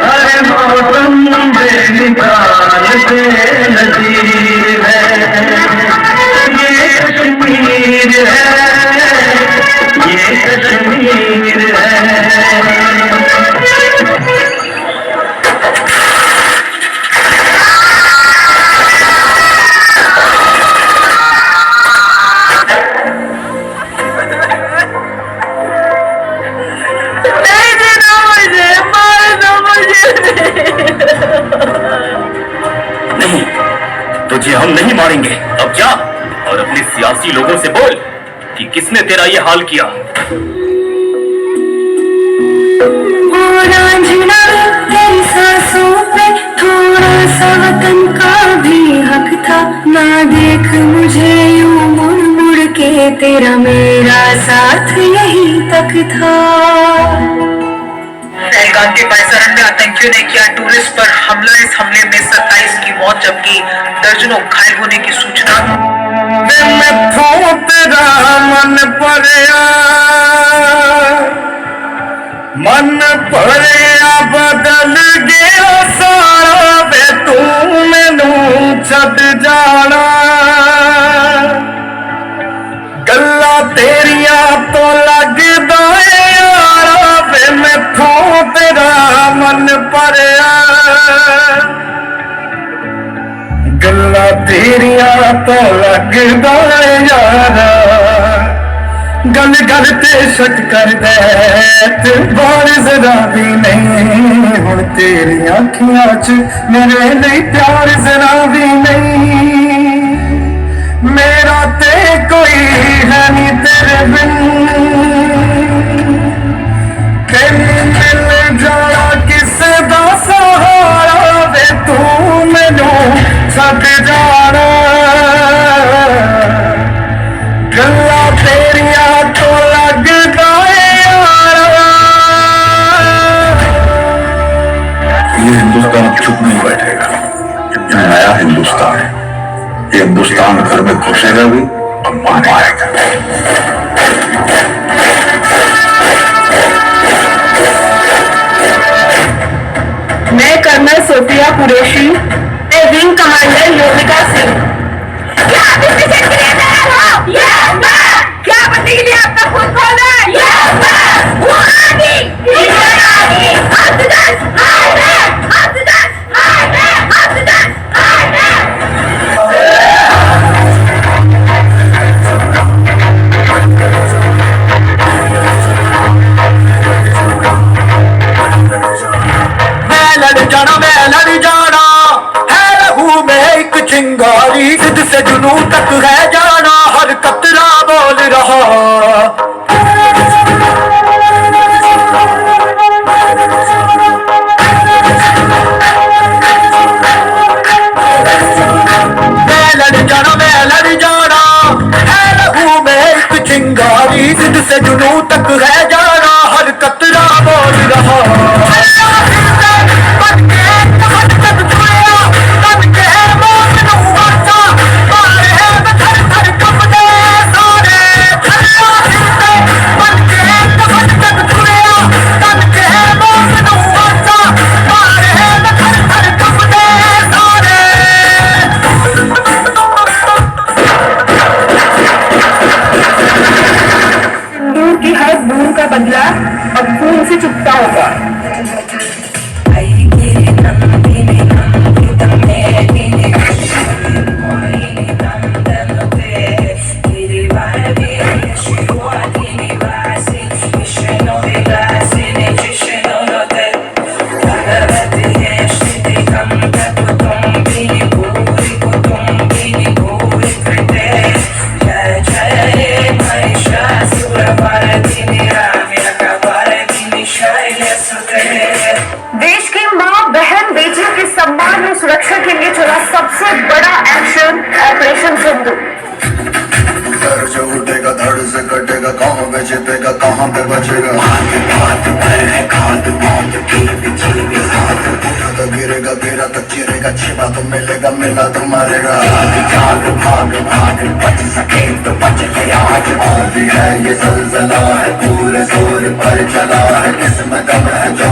अरे मौसम बेमिसाल बेनज़ीर है, ये कश्मीर है, ये कश्मीर है। नहीं, तुझे हम नहीं मारेंगे। अब जा और अपने सियासी लोगों से बोल कि किसने तेरा ये हाल किया। तेरी सांसों पे थोड़ा सा वतन का भी हक था, ना देख मुझे यूं मुड़ मुड़ के, तेरा मेरा साथ यही तक था। पहलगाम के पायसरन में आतंकियों ने किया टूरिस्ट पर हमला। इस हमले में 27 की मौत जबकि दर्जनों घायल होने की सूचना। मन भरिया बदल गया सारा वे, तू मैनू छड़ जाना। गल्ला तेरिया तो लगदा यारा वे, मैथों तेरा मन भरिया। गल्ला तेरिया तो लगदा यारा, गल गल ते शक कर दे ते बार जरा भी नहीं। हुण तेरी अखियां च मेरे लिए प्यार जरा भी नहीं। मेरा ते कोई है नहीं तेरे बिन, तेरी मिल जाना किसे दा सहारा वे, तू मैनू छड़ जाना। गल्ला तेरिया तो लगदा यारा। ये हिंदुस्तान चुप नहीं बैठेगा। ये नया हिंदुस्तान है, ये हिंदुस्तान घर में घुसेगा भी और मारेगा। मैं कर्नल सोफिया कुरैशी, मैं विंग कमांडर योगिता सिंह। क्या बंदी के लिए आपका खून खोला है? वो आगे, मैं लड़ जाना है, लहू में एक चिंगारी, जिद से जुनू तक है जाना, हर कतरा बोल रहा। मैं लड़ जाना है, लहू में एक चिंगारी, जिद से जुनू तक है जाना, हर कतरा बोल रहा। की हर बूंद का बदला अब खून से चुकता होगा। देश की माँ बहन बेटियों के सम्मान और सुरक्षा के लिए चला सबसे बड़ा एक्शन ऑपरेशन सिंदूर। जो उठेगा धड़ से कटेगा, कहाँ पे छिपेगा कहाँ पे बचेगा। गिरेगा गिरा तो चिरेगा, छिपा तो मिलेगा, मिला तो मरेगा। बच सके तो बच गया, आज है ये जलजला है, पूरे जोर पर चला है, किस्मत है।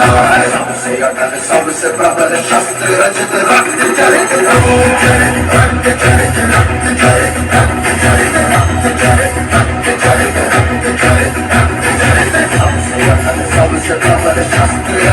सबसे अटल सबसे प्रबल शस्त्र रचित रक्त चरित रक्त चरित रक्त चरित रक्त चरित रक्त चरित रक्त चरित रक्त चरित रक्त चरित रक्त चरित सबसे अटल सबसे प्रबल शस्त्र